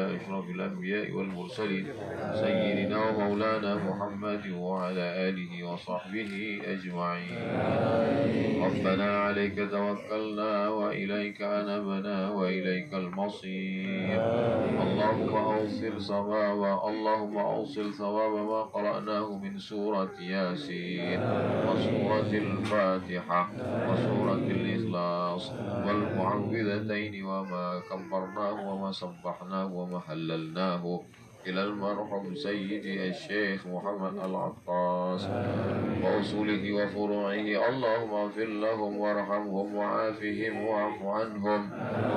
على أشرف الأنبياء والمرسلين سيدنا ومولانا محمد وعلى آله وصحبه أجمعين. ربنا عليك توكلنا وإليك أنبنا وإليك المصير. اللهم أوصل ثواب ما قرأناه من سورة ياسين وسورة الفاتحة وسورة الإخلاص والمعوذتين وما كبرناه وما سبحناه وما حللناه إلى المرحوم سيدي الشيخ محمد العطاس وأصوله وفروعه. اللهم اغفر لهم وارحمهم وعافهم واعف عنهم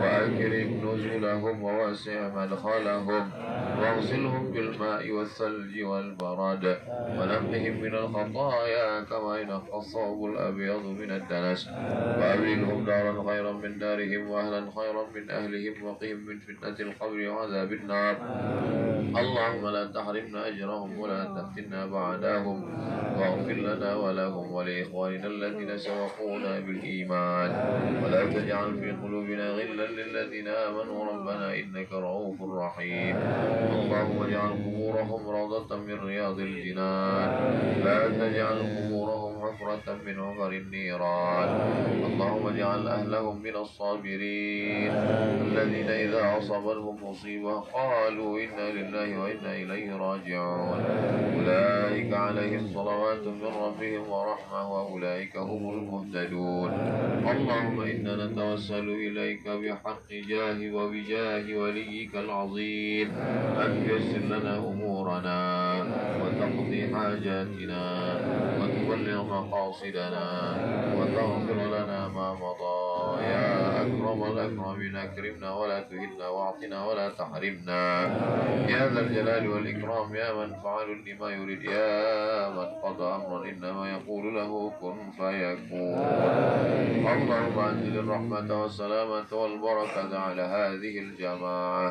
وأكرم نزلهم ووسع مدخلهم واغسلهم بالماء والثلج والبرد ونقهم من الخطايا كما ينقى الثوب الأبيض من الدنس وأبدلهم دارا خيرا من دارهم وأهلا خيرا من أهلهم وقهم من فتنة القبر وعذاب النار. اللهم لا تحرمنا أجرهم ولا تفتنا بعدهم واغفر لنا ولهم ولإخواننا الذين سبقونا بالإيمان ولا تجعل في قلوبنا غلا للذين آمنوا ربنا إنك رؤوف رحيم. اللهم اجعل قبورهم روضة من رياض الجنان لا تجعل قبورهم حفرة من حفر النيران. اللهم اجعل أهلهم من الصابرين الذين إذا أصابتهم مصيبة قالوا إنا لله وإنا إليه راجعون أولئك عليهم صلوات من ربهم ورحمة وأولئك هم المهتدون. اللهم إنا نتوسل إليك بحق جاه وبجاه وليك العظيم أن تيسر لنا أمورنا وتقضي حاجاتنا وتبلغ مقاصدنا وتغفر لنا ما مضى. يا أكرم الأكرمين أكرمنا ولا تهنا واعطنا ولا تحرمنا يا ذا الجلال والإكرام يا من فعل لما يريد يا من قضى أمرا إنما يقول له كن فيكون. اللهم أنزل الرحمة والسلامة والبركة على هذه الجماعة.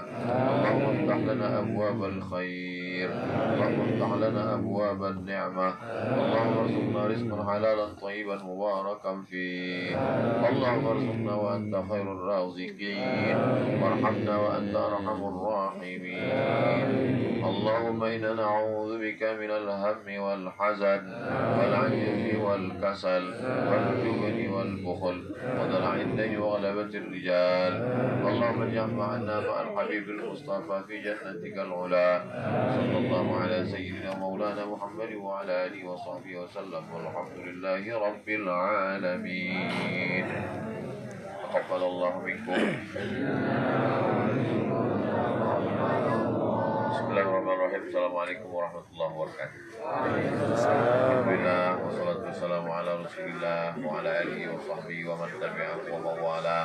اللهم افتح لنا أبواب الخير اللهم افتح لنا أبواب النعمة. اللهم ارزقنا رزقا حلالا طيبا مباركا فيه. اللهم ارزقنا وأنت خير الرازقين وارحمنا وأنت أرحم الراحمين. اللهم إنا نعوذ بك من الهم والحزن والعجز والكسل والجبن والبخل ودلع الدين وغلبة الرجال. اللهم اجعل معنا مع الحبيب المصطفى في جنتك العلا. صلى الله على سيدنا مولانا محمد وعلى آله وصحبه وسلم والحمد لله رب العالمين. تقبل الله منكم. Bismillahirrahmanirrahim. Assalamualaikum warahmatullahi wabarakatuh. Alhamdulillah wassalatu wassalamu ala Rasulillah wa ala alihi wa sahbihi wa man tabi'ahu wa mawala.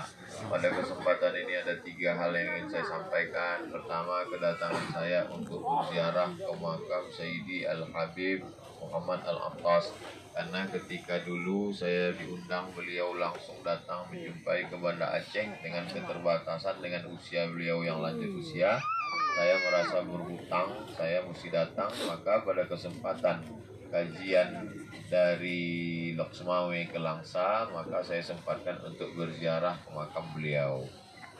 Pada kesempatan ini ada 3 hal yang ingin saya sampaikan. Pertama, kedatangan saya untuk berziarah ke makam Sayyidi Al-Habib Muhammad Al-Attas. Karena ketika dulu saya diundang, beliau langsung datang menjumpai ke Banda Aceh. Dengan keterbatasan dengan usia beliau yang lanjut usia, saya merasa berhutang, saya mesti datang. Maka pada kesempatan kajian dari Lok Semawe ke Langsa, maka saya sempatkan untuk berziarah ke makam beliau.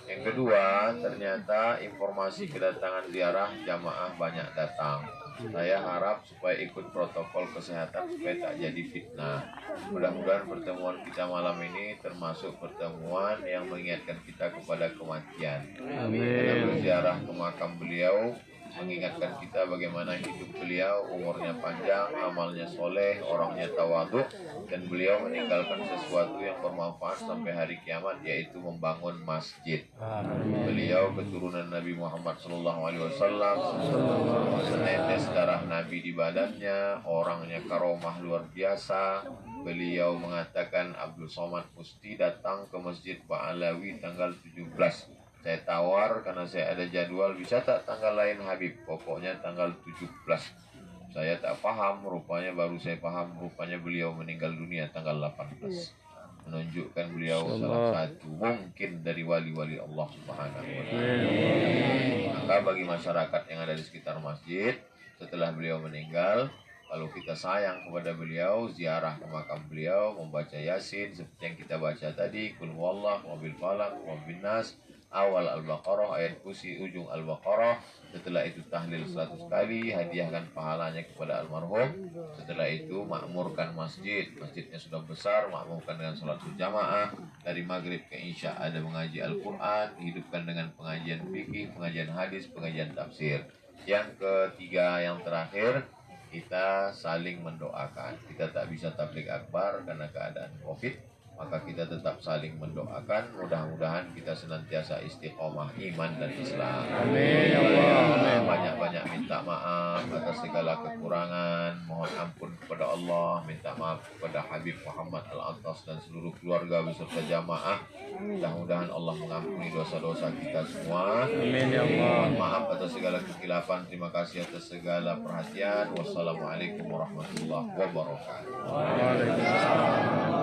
Yang kedua, ternyata informasi kedatangan ziarah jamaah banyak datang. Saya harap supaya ikut protokol kesehatan supaya tak jadi fitnah. Mudah-mudahan pertemuan kita malam ini termasuk pertemuan yang mengingatkan kita kepada kematian. Karena berziarah ke makam beliau mengingatkan kita bagaimana hidup beliau, umurnya panjang, amalnya soleh, orangnya tawadhu, dan beliau meninggalkan sesuatu yang bermanfaat sampai hari kiamat, yaitu membangun masjid. Beliau keturunan Nabi Muhammad SAW, senetes darah Nabi di badannya, orangnya karomah luar biasa. Beliau mengatakan Abdul Somad mesti datang ke Masjid Ba'alawi tanggal 17. Saya tawar karena saya ada jadwal, bisa tak tanggal lain Habib? Pokoknya tanggal 17. Saya tak paham, rupanya baru saya paham, rupanya beliau meninggal dunia tanggal 18. Menunjukkan beliau salah satu mungkin dari wali-wali Allah Subhanahu wa ta'ala. Maka bagi masyarakat yang ada di sekitar masjid, setelah beliau meninggal, kalau kita sayang kepada beliau, ziarah ke makam beliau, membaca Yasin seperti yang kita baca tadi, Qul huwallahu wa bil falaq wa bin nas, awal Al-Baqarah, ayat kursi ujung Al-Baqarah. Setelah itu tahlil 100 kali, hadiahkan pahalanya kepada almarhum. Setelah itu makmurkan masjid. Masjidnya sudah besar, makmurkan dengan sholat berjamaah. Dari maghrib ke isya ada mengaji Al-Quran, hidupkan dengan pengajian fikih, pengajian hadis, pengajian tafsir. Yang ketiga, yang terakhir, kita saling mendoakan. Kita tak bisa tabligh akbar karena keadaan COVID, maka kita tetap saling mendoakan. Mudah-mudahan kita senantiasa istiqomah iman dan Islam. Amin ya Allah. Banyak-banyak minta maaf atas segala kekurangan. Mohon ampun kepada Allah. Minta maaf kepada Habib Muhammad Al-Attas dan seluruh keluarga beserta jamaah. Mudah-mudahan Allah mengampuni dosa-dosa kita semua. Amin ya Allah. Mohon maaf atas segala kekhilafan. Terima kasih atas segala perhatian. Wassalamualaikum warahmatullahi wabarakatuh. Waalaikumsalam.